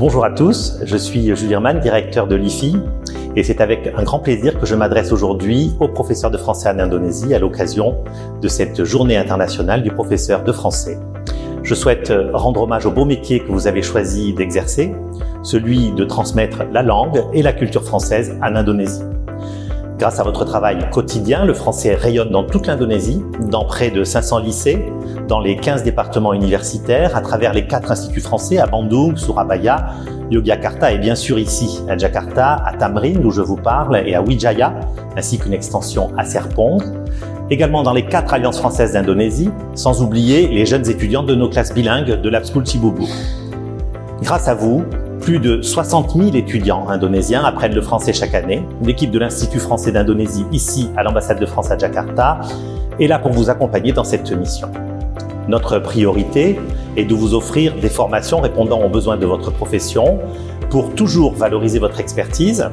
Bonjour à tous, je suis Jules Irman, directeur de l'IFI, et c'est avec un grand plaisir que je m'adresse aujourd'hui aux professeurs de français en Indonésie à l'occasion de cette journée internationale du professeur de français. Je souhaite rendre hommage au beau métier que vous avez choisi d'exercer, celui de transmettre la langue et la culture française en Indonésie. Grâce à votre travail quotidien, le français rayonne dans toute l'Indonésie, dans près de 500 lycées, dans les 15 départements universitaires, à travers les 4 instituts français à Bandung, Surabaya, Yogyakarta et bien sûr ici à Jakarta, à Tamrin d'où je vous parle et à Wijaya, ainsi qu'une extension à Serpong. Également dans les 4 alliances françaises d'Indonésie, sans oublier les jeunes étudiants de nos classes bilingues de l'Abschool Cibubur. Grâce à vous, plus de 60 000 étudiants indonésiens apprennent le français chaque année. L'équipe de l'Institut français d'Indonésie, ici à l'ambassade de France à Jakarta, est là pour vous accompagner dans cette mission. Notre priorité est de vous offrir des formations répondant aux besoins de votre profession pour toujours valoriser votre expertise,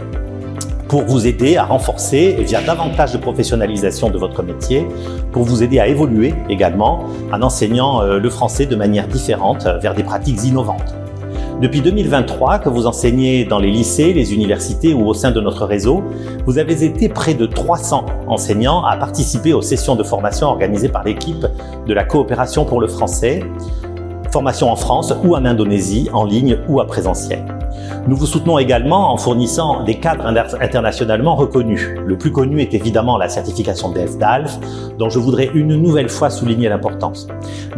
pour vous aider à renforcer via davantage de professionnalisation de votre métier, pour vous aider à évoluer également en enseignant le français de manière différente vers des pratiques innovantes. Depuis 2023, que vous enseignez dans les lycées, les universités ou au sein de notre réseau, vous avez été près de 300 enseignants à participer aux sessions de formation organisées par l'équipe de la coopération pour le français, formation en France ou en Indonésie, en ligne ou à présentiel. Nous vous soutenons également en fournissant des cadres internationalement reconnus. Le plus connu est évidemment la certification DELF-DALF, dont je voudrais une nouvelle fois souligner l'importance.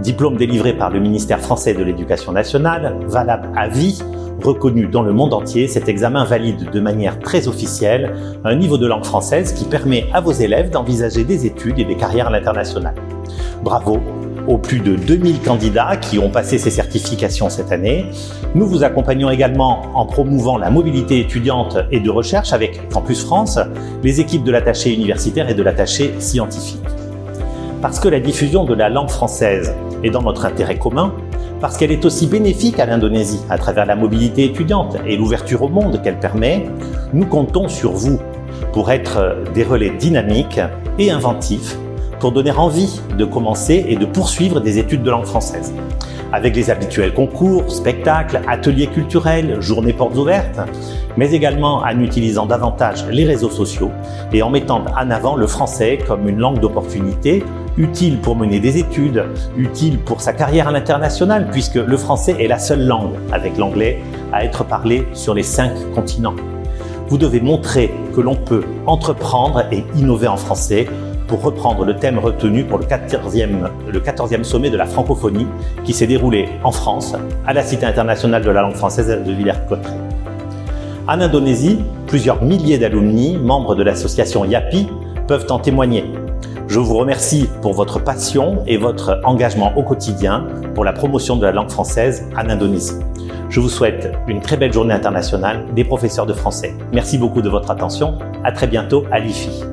Diplôme délivré par le ministère français de l'Éducation nationale, valable à vie, reconnu dans le monde entier, cet examen valide de manière très officielle un niveau de langue française qui permet à vos élèves d'envisager des études et des carrières à l'international. Bravo aux plus de 2000 candidats qui ont passé ces certifications cette année. Nous vous accompagnons également en promouvant la mobilité étudiante et de recherche avec Campus France, les équipes de l'attaché universitaire et de l'attaché scientifique. Parce que la diffusion de la langue française est dans notre intérêt commun, parce qu'elle est aussi bénéfique à l'Indonésie à travers la mobilité étudiante et l'ouverture au monde qu'elle permet, nous comptons sur vous pour être des relais dynamiques et inventifs pour donner envie de commencer et de poursuivre des études de langue française. Avec les habituels concours, spectacles, ateliers culturels, journées portes ouvertes, mais également en utilisant davantage les réseaux sociaux et en mettant en avant le français comme une langue d'opportunité, utile pour mener des études, utile pour sa carrière à l'international, puisque le français est la seule langue, avec l'anglais, à être parlée sur les 5 continents. Vous devez montrer que l'on peut entreprendre et innover en français, pour reprendre le thème retenu pour le 14e sommet de la francophonie qui s'est déroulé en France, à la Cité internationale de la langue française de Villers-Cotterêts. En Indonésie, plusieurs milliers d'alumni, membres de l'association YAPI, peuvent en témoigner. Je vous remercie pour votre passion et votre engagement au quotidien pour la promotion de la langue française en Indonésie. Je vous souhaite une très belle journée internationale des professeurs de français. Merci beaucoup de votre attention. À très bientôt à l'IFI.